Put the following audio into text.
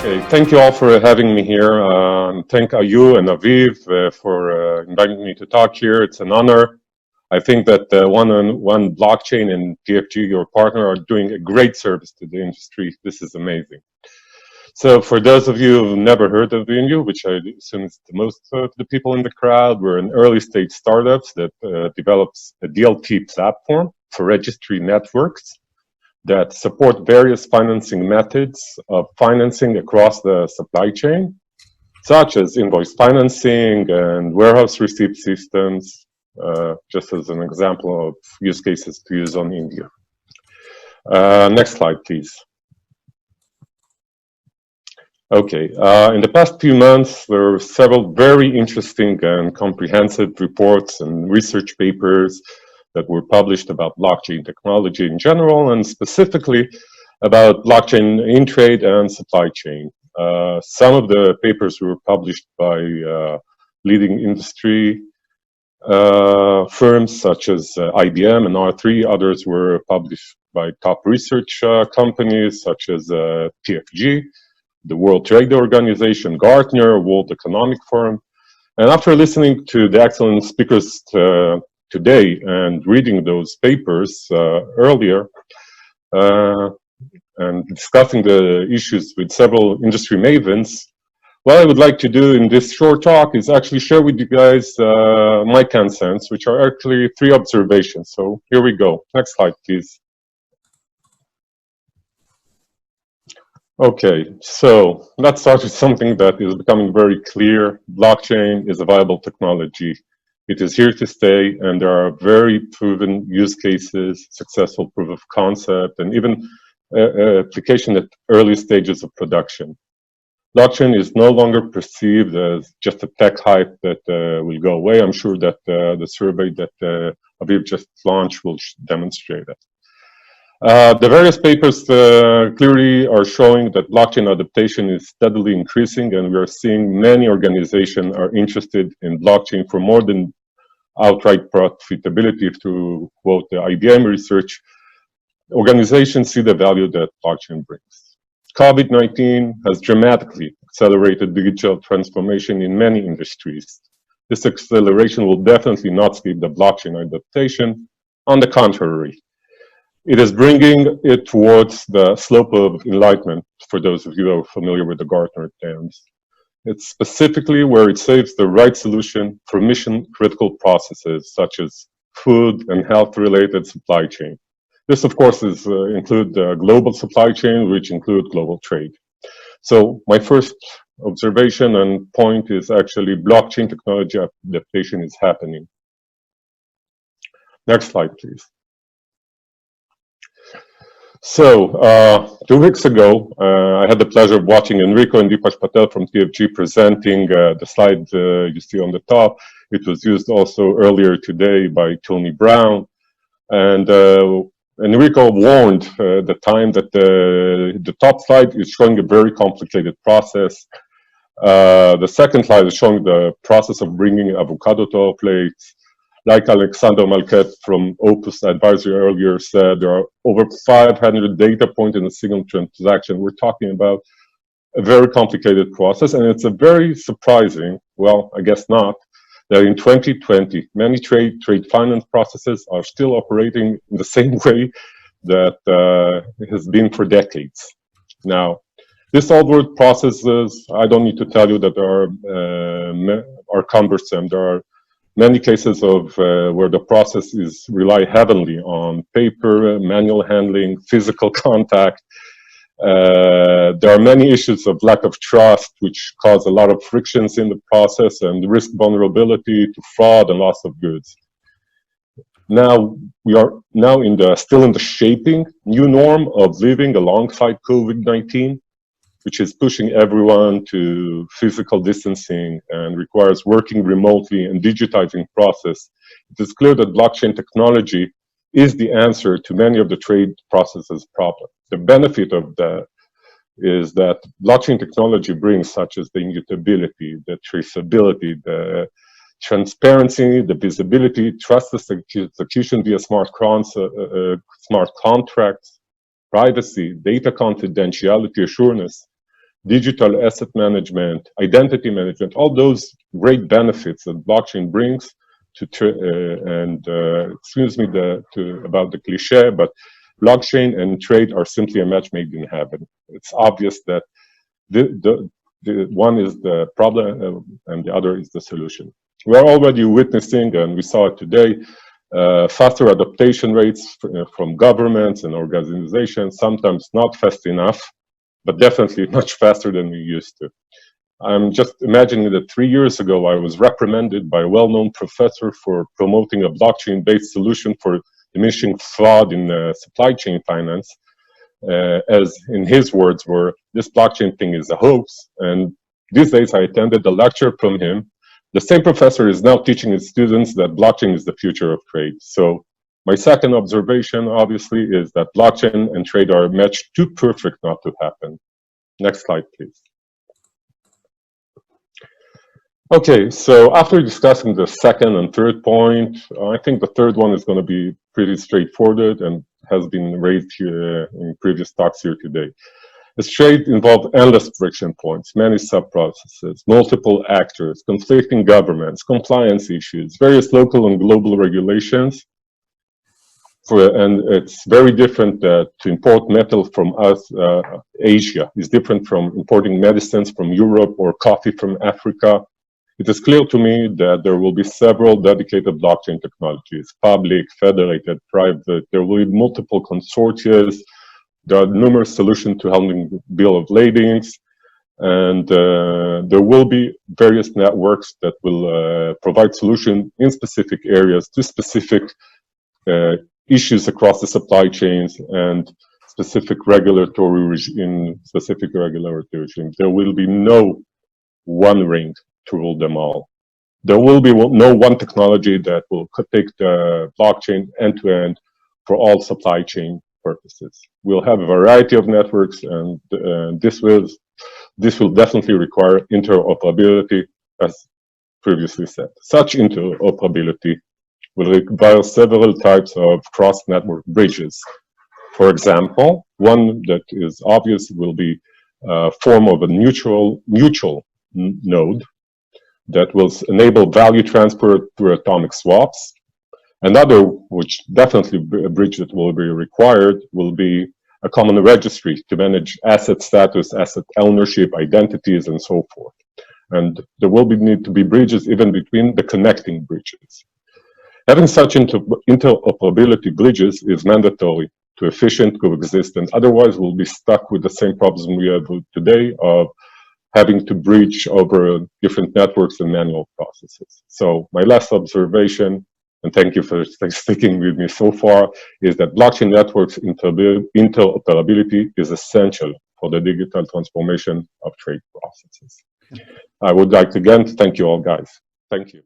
Okay, thank you all for having me here. Thank you and Aviv for inviting me to talk here. It's an honor. I think that one blockchain and TFG, your partner, are doing a great service to the industry. This is amazing. So for those of you who've never heard of INVioU, which I assume is the most of the people in the crowd, we're an early stage startups that develops a DLT platform for registry networks that support various financing methods of financing across the supply chain, such as invoice financing and warehouse receipt systems, just as an example of use cases to use on INVioU. Next slide, please. Okay, in the past few months, there were several very interesting and comprehensive reports and research papers that were published about blockchain technology in general, and specifically about blockchain in trade and supply chain. Some of the papers were published by leading industry firms such as IBM and R3. Others were published by top research companies such as TFG, the World Trade Organization, Gartner, World Economic Forum. And after listening to the excellent speakers today and reading those papers earlier and discussing the issues with several industry mavens, what I would like to do in this short talk is actually share with you guys my 10 cents, which are actually 3 observations. So here we go. Next slide, please. Okay, so let's start with something that is becoming very clear. Blockchain is a viable technology. It is here to stay, and there are very proven use cases, successful proof of concept, and even application at early stages of production. Blockchain is no longer perceived as just a tech hype that will go away. I'm sure that the survey that Aviv just launched will demonstrate it. The various papers clearly are showing that blockchain adaptation is steadily increasing, and we are seeing many organizations are interested in blockchain for more than outright profitability. To quote the IBM research, organizations see the value that blockchain brings. COVID-19 has dramatically accelerated digital transformation in many industries. This acceleration will definitely not skip the blockchain adaptation. On the contrary, it is bringing it towards the slope of enlightenment, for those of you who are familiar with the Gartner terms. It's specifically where it saves the right solution for mission-critical processes, such as food and health-related supply chain. This, of course, include the global supply chain, which include global trade. So my first observation and point is actually blockchain technology adaptation is happening. Next slide, please. So 2 weeks ago, I had the pleasure of watching Enrico and Deepak Patel from TFG presenting the slide you see on the top. It was used also earlier today by Tony Brown. And Enrico warned at the time that the top slide is showing a very complicated process. The second slide is showing the process of bringing avocado to our plates. Like Alexander Malket from Opus Advisory earlier said, there are over 500 data points in a single transaction. We're talking about a very complicated process, and it's a very surprising, well, I guess not, that in 2020, many trade finance processes are still operating in the same way that it has been for decades. Now, this old world processes, I don't need to tell you that there are cumbersome. There are many cases of where the process rely heavily on paper, manual handling, physical contact. There are many issues of lack of trust, which cause a lot of frictions in the process and risk vulnerability to fraud and loss of goods. Now, we are still in the shaping new norm of living alongside COVID-19, which is pushing everyone to physical distancing and requires working remotely and digitizing process. It is clear that blockchain technology is the answer to many of the trade processes problems. The benefit of that is that blockchain technology brings, such as the immutability, the traceability, the transparency, the visibility, trustless execution via smart contracts, privacy, data confidentiality, assurance. digital asset management, identity management, all those great benefits that blockchain brings to, excuse me about the cliche, but blockchain and trade are simply a match made in heaven. It's obvious that the one is the problem and the other is the solution. We are already witnessing, and we saw it today, faster adaptation rates from governments and organizations, sometimes not fast enough, but definitely much faster than we used to. I'm just imagining that 3 years ago, I was reprimanded by a well-known professor for promoting a blockchain-based solution for diminishing fraud in supply chain finance, as in his words were, this blockchain thing is a hoax. And these days I attended a lecture from him. The same professor is now teaching his students that blockchain is the future of trade. So my second observation, obviously, is that blockchain and trade are matched too perfect not to happen. Next slide, please. Okay, so after discussing the second and third point, I think the third one is going to be pretty straightforward and has been raised here in previous talks here today. As trade involves endless friction points, many sub-processes, multiple actors, conflicting governments, compliance issues, various local and global regulations, and it's very different to import metal from Asia. It's different from importing medicines from Europe or coffee from Africa. It is clear to me that there will be several dedicated blockchain technologies, public, federated, private. There will be multiple consortia. There are numerous solutions to handling bill of ladings, and there will be various networks that will provide solutions in specific areas to specific issues across the supply chains and specific regulatory regimes. There will be no one ring to rule them all. There will be no one technology that will take the blockchain end-to-end for all supply chain purposes. We'll have a variety of networks, and this will definitely require interoperability, as previously said. Such interoperability will require several types of cross-network bridges. For example, one that is obvious will be a form of a mutual node that will enable value transfer through atomic swaps. Another, which definitely a bridge that will be required, will be a common registry to manage asset status, asset ownership, identities, and so forth. And there will need to be bridges even between the connecting bridges. Having such interoperability bridges is mandatory to efficient coexistence. Otherwise, we'll be stuck with the same problem we have today of having to bridge over different networks and manual processes. So my last observation, and thank you for sticking with me so far, is that blockchain networks interoperability is essential for the digital transformation of trade processes. I would like to again thank you all, guys. Thank you.